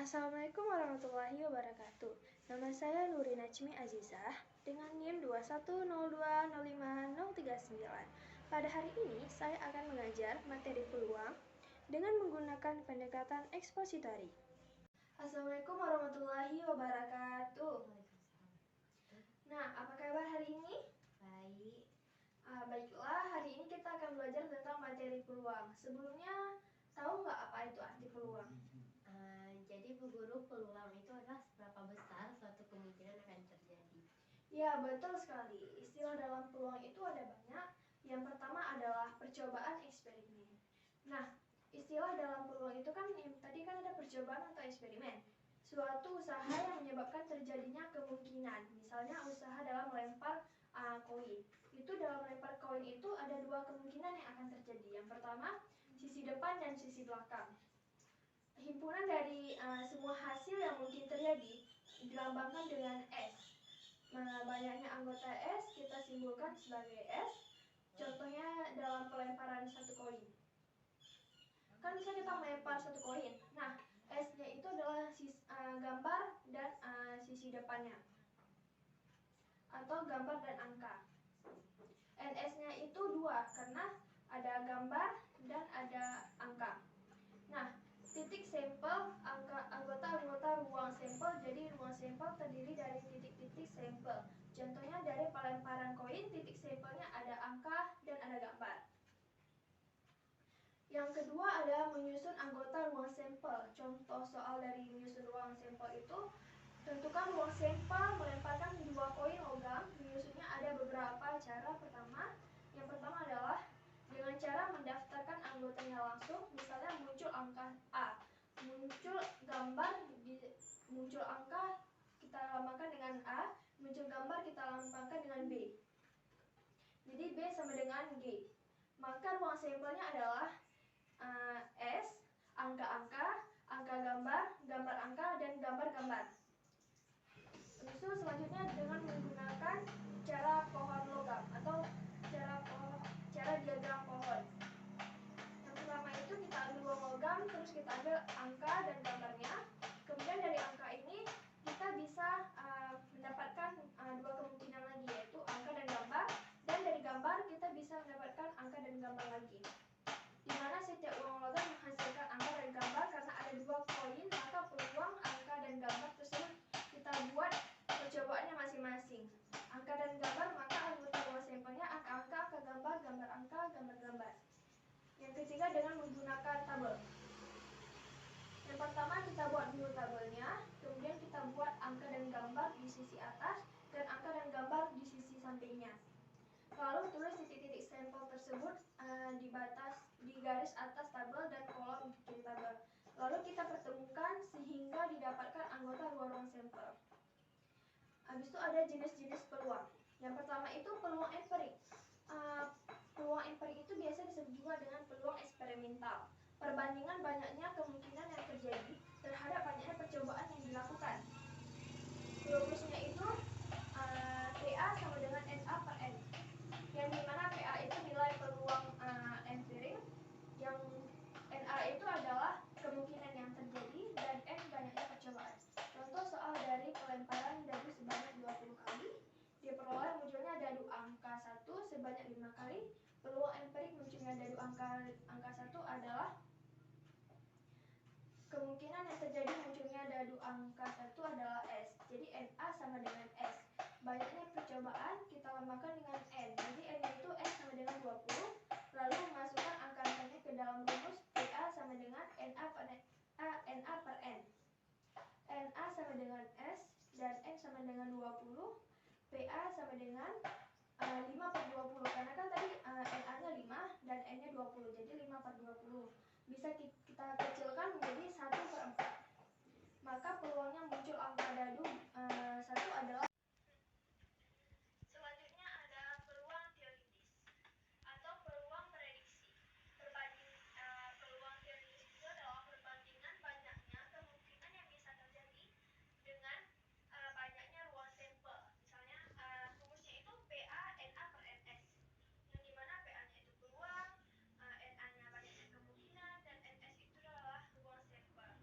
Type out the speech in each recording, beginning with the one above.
Assalamualaikum warahmatullahi wabarakatuh. Nama saya Nuri Najmi Azizah dengan NIM 210205039. Pada hari ini saya akan mengajar materi peluang dengan menggunakan pendekatan ekspositori. Assalamualaikum warahmatullahi wabarakatuh. Nah, apa kabar hari ini? Baik. Baiklah, hari ini kita akan belajar tentang materi peluang. Sebelumnya, tahu nggak apa itu arti peluang? Jadi Bu Guru, peluang itu adalah seberapa besar suatu kemungkinan akan terjadi. Ya, betul sekali. Istilah dalam peluang itu ada banyak. Yang pertama adalah percobaan eksperimen. Nah, istilah dalam peluang itu kan tadi kan ada percobaan atau eksperimen. Suatu usaha yang menyebabkan terjadinya kemungkinan. Misalnya usaha dalam melempar koin. Itu dalam melempar koin itu ada dua kemungkinan yang akan terjadi. Yang pertama, sisi depan dan sisi belakang. Himpunan dari semua hasil yang mungkin terjadi dilambangkan dengan S. Banyaknya anggota S kita simbolkan sebagai S. Contohnya dalam pelemparan satu koin. Kan bisa kita melempar satu koin. Nah, S-nya itu adalah gambar dan sisi depannya. Atau gambar dan angka. NS-nya itu 2 karena ada gambar dan ada angka. Nah, titik sampel anggota ruang sampel, jadi ruang sampel terdiri dari titik-titik sampel. Contohnya dari pelemparan koin, titik sampelnya ada angka dan ada gambar. Yang kedua adalah menyusun anggota ruang sampel. Contoh soal dari menyusun ruang sampel itu, tentukan ruang sampel melemparkan 2 koin logam. Menyusunnya ada beberapa cara. Yang pertama adalah dengan cara mendaftarkan anggotanya langsung. Misalnya muncul angka A, muncul gambar, muncul angka kita lambangkan dengan A, muncul gambar kita lambangkan dengan B. Jadi B sama dengan G. Maka ruang sampelnya adalah S, angka-angka, angka gambar, gambar angka, dan gambar-gambar. Lalu selanjutnya dengan menggunakan cara pohon logam atau cara diagram pohon. Yang pertama itu kita ambil ruang logam, terus kita ambil angka dan gambarnya. Kemudian dari angka ini kita bisa mendapatkan dua kemungkinan lagi, yaitu angka dan gambar. Dan dari gambar kita bisa mendapatkan angka dan gambar lagi. Di mana setiap ruang logam menghasilkan angka dan gambar karena ada 2 koin, maka peluang angka dan gambar tersebut kita buat percobaannya masing-masing. Angka dan gambar, maka anggota ruang sampelnya angka-angka, angka gambar, gambar angka, gambar gambar. Yang ketiga dengan menggunakan tabel. Yang pertama kita buat dulu tabelnya, kemudian kita buat angka dan gambar di sisi atas dan angka dan gambar di sisi sampingnya. Lalu tulis titik-titik sampel tersebut di garis atas tabel dan kolom kiri tabel. Lalu kita pertemukan sehingga didapatkan anggota ruang sampel. Habis itu ada jenis-jenis peluang. Yang pertama itu peluang empirik. Peluang empirik itu biasa disebut juga dengan peluang eksperimental. Perbandingan banyaknya kemungkinan yang terjadi terhadap banyaknya percobaan yang dilakukan. Rumusnya itu PA sama dengan NA per N. Yang dimana PA itu nilai peluang empirik, yang NA itu adalah kemungkinan yang terjadi, dan N banyaknya percobaan. Contoh soal dari pelemparan dadu sebanyak 20 kali, diperoleh munculnya dadu angka 1 sebanyak 5 kali. Peluang empirik munculnya dadu angka 1 adalah kemungkinan yang terjadi munculnya dadu angka 1 adalah S. Jadi NA sama dengan S. Banyaknya percobaan kita lambangkan dengan N. Jadi N itu S sama dengan 20. Lalu masukkan angka-angkanya ke dalam rumus. PA sama dengan NA per N. NA sama dengan S dan N sama dengan 20. PA sama dengan 5 per 20. Karena kan tadi NA-nya 5 dan N-nya 20. Jadi 5 per 20. Bisa kita kecilkan menjadi 1 per 4. Maka peluangnya muncul angka dadu 1 adalah. Selanjutnya ada peluang teoritis atau peluang prediksi. Peluang teoritis itu adalah perbandingan banyaknya kemungkinan yang bisa terjadi dengan banyaknya ruang sampel. Misalnya rumusnya itu PA NA per NS, yang dimana PA-nya itu peluang, NA-nya banyaknya kemungkinan, dan NS itu adalah ruang sampel.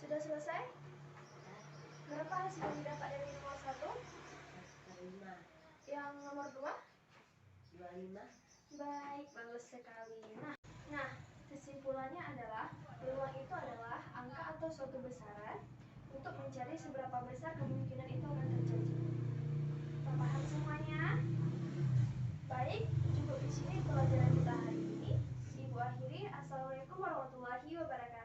Sudah selesai? Berapa hasil yang didapat dari nomor 1? 5. Yang nomor 2? 25. Baik, bagus sekali. Nah, kesimpulannya adalah peluang itu adalah angka atau suatu besaran untuk mencari seberapa besar kemungkinan itu akan terjadi. Paham semuanya? Baik, cukup di sini pelajaran kita hari ini. Ibu akhiri. Assalamualaikum warahmatullahi wabarakatuh.